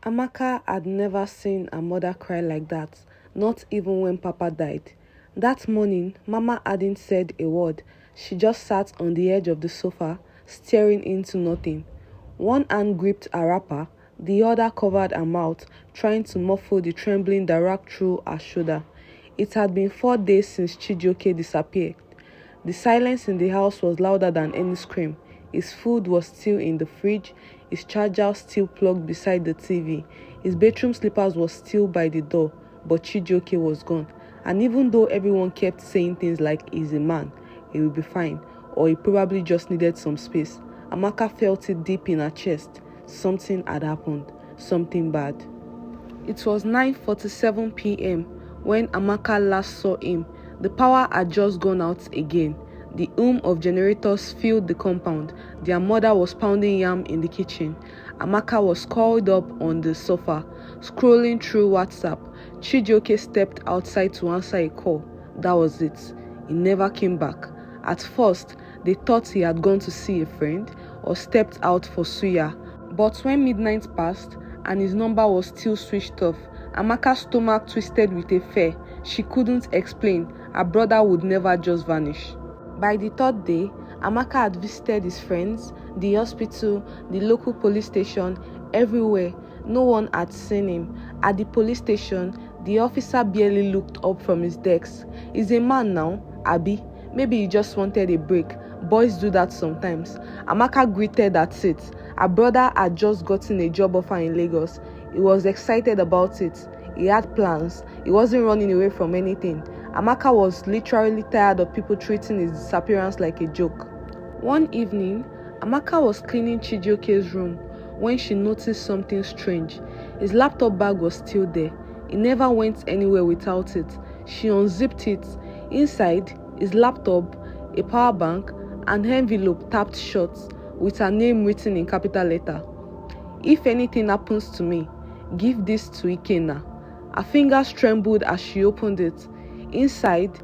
Amaka had never seen her mother cry like that, not even when Papa died. That morning, Mama hadn't said a word. She just sat on the edge of the sofa, staring into nothing. One hand gripped her wrapper, the other covered her mouth, trying to muffle the trembling that racked through her shoulder. It had been 4 days since Chijioke disappeared. The silence in the house was louder than any scream. His food was still in the fridge, his charger still plugged beside the TV. His bedroom slippers was still by the door, but Chijioke was gone. And even though everyone kept saying things like he's a man, he will be fine, or he probably just needed some space, Amaka felt it deep in her chest. Something had happened, something bad. It was 9:47 p.m. when Amaka last saw him. The power had just gone out again. The hum of generators filled the compound. Their mother was pounding yam in the kitchen. Amaka was curled up on the sofa, scrolling through WhatsApp. Chijioke stepped outside to answer a call. That was it. He never came back. At first, they thought he had gone to see a friend or stepped out for suya. But when midnight passed and his number was still switched off, Amaka's stomach twisted with a fear. She couldn't explain. Her brother would never just vanish. By the 3rd day, Amaka had visited his friends, the hospital, the local police station, everywhere. No one had seen him. At the police station, the officer barely looked up from his desk. He's a man now, Abi. Maybe he just wanted a break. Boys do that sometimes. Amaka greeted at it. Her brother had just gotten a job offer in Lagos. He was excited about it. He had plans. He wasn't running away from anything. Amaka was literally tired of people treating his disappearance like a joke. One evening, Amaka was cleaning Chijioke's room when she noticed something strange. His laptop bag was still there. He never went anywhere without it. She unzipped it. Inside, his laptop, a power bank, an envelope tapped shut with her name written in capital letter. If anything happens to me, give this to Ikenna. Her fingers trembled as she opened it. Inside,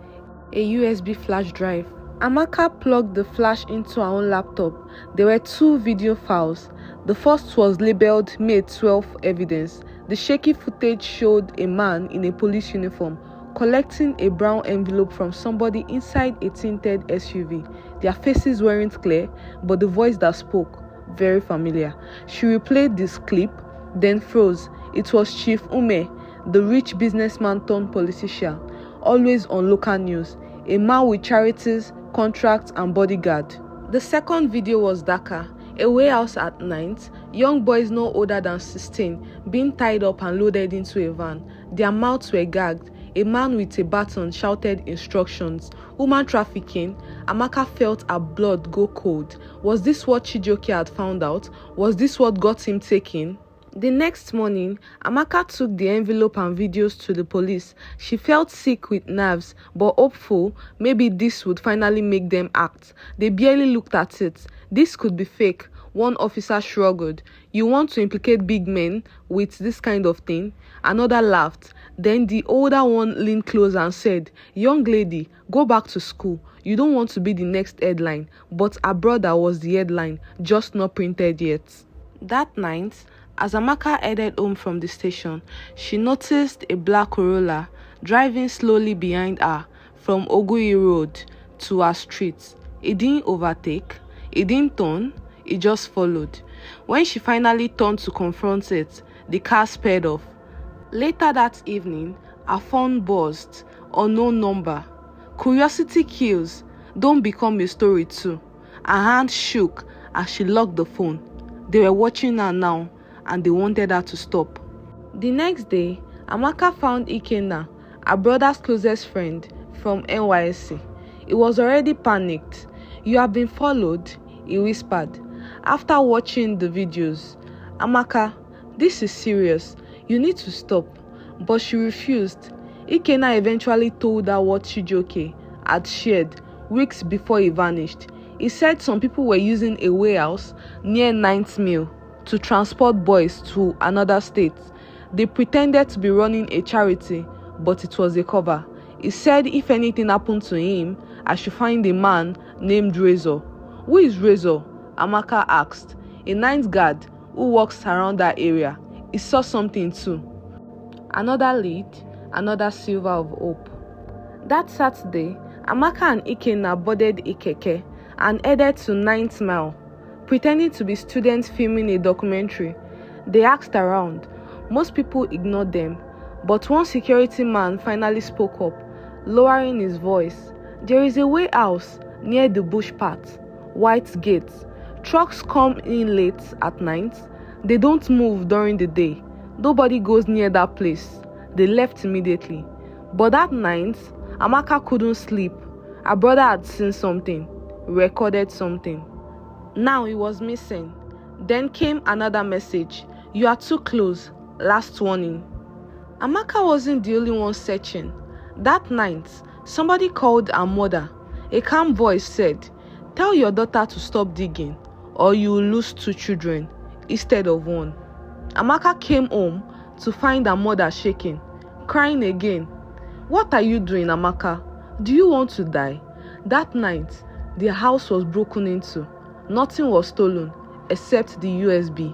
a USB flash drive. Amaka plugged the flash into her own laptop. There were 2 video files. The first was labeled May 12 evidence. The shaky footage showed a man in a police uniform collecting a brown envelope from somebody inside a tinted SUV. Their faces weren't clear, but the voice that spoke, very familiar. She replayed this clip, then froze. It was Chief Ume, the rich businessman turned politician, always on local news, a man with charities, contracts and bodyguard. The second video was darker, a warehouse at night, young boys no older than 16 being tied up and loaded into a van. Their mouths were gagged. A man with a baton shouted instructions. Human trafficking. Amaka felt her blood go cold. Was this what Chijioke had found out? Was this what got him taken? The next morning, Amaka took the envelope and videos to the police. She felt sick with nerves, but hopeful maybe this would finally make them act. They barely looked at it. This could be fake. One officer shrugged. You want to implicate big men with this kind of thing? Another laughed. Then the older one leaned close and said, young lady, go back to school. You don't want to be the next headline. But her brother was the headline, just not printed yet. That night, as Amaka headed home from the station, she noticed a black Corolla driving slowly behind her from Ogui Road to her street. It didn't overtake, it didn't turn, it just followed. When she finally turned to confront it, the car sped off. Later that evening, her phone buzzed, unknown number. Curiosity kills, don't become a story too. Her hand shook as she locked the phone. They were watching her now, and they wanted her to stop. The next day, Amaka found Ikenna, her brother's closest friend, from NYSC. He was already panicked. You have been followed, he whispered. After watching the videos, Amaka, this is serious. You need to stop. But she refused. Ikenna eventually told her what Chijioke had shared weeks before he vanished. He said some people were using a warehouse near 9th Mill to transport boys to another state. They pretended to be running a charity, but it was a cover. He said if anything happened to him, I should find a man named Razor. Who is Razor? Amaka asked. A night guard who walks around that area. he saw something too. Another lead, another silver of hope. That Saturday, Amaka and Ikenna boarded a keke and headed to 9th Mile, pretending to be students filming a documentary. They asked around. Most people ignored them, but one security man finally spoke up, lowering his voice. There is a way house near the bush path, white gates. Trucks come in late at night. They don't move during the day. Nobody goes near that place. They left immediately. But that night, Amaka couldn't sleep. Her brother had seen something, recorded something. Now he was missing. Then came another message. You are too close. Last warning. Amaka wasn't the only one searching. That night, somebody called her mother. A calm voice said, "Tell your daughter to stop digging, or you will lose 2 children instead of 1. Amaka came home to find her mother shaking, crying again. What are you doing, Amaka? Do you want to die? That night, the house was broken into. Nothing was stolen except the USB.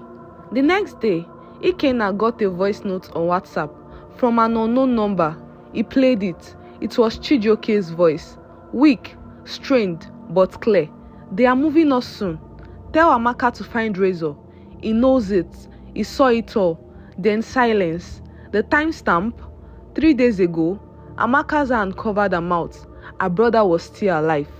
The next day, Ikenna got a voice note on WhatsApp from an unknown number. He played it. It was Chijioke's voice. Weak, strained, but clear. They are moving us soon. Tell Amaka to find Razor. He knows it. He saw it all. Then silence. The timestamp. 3 days ago, Amaka's hand covered her mouth. Her brother was still alive.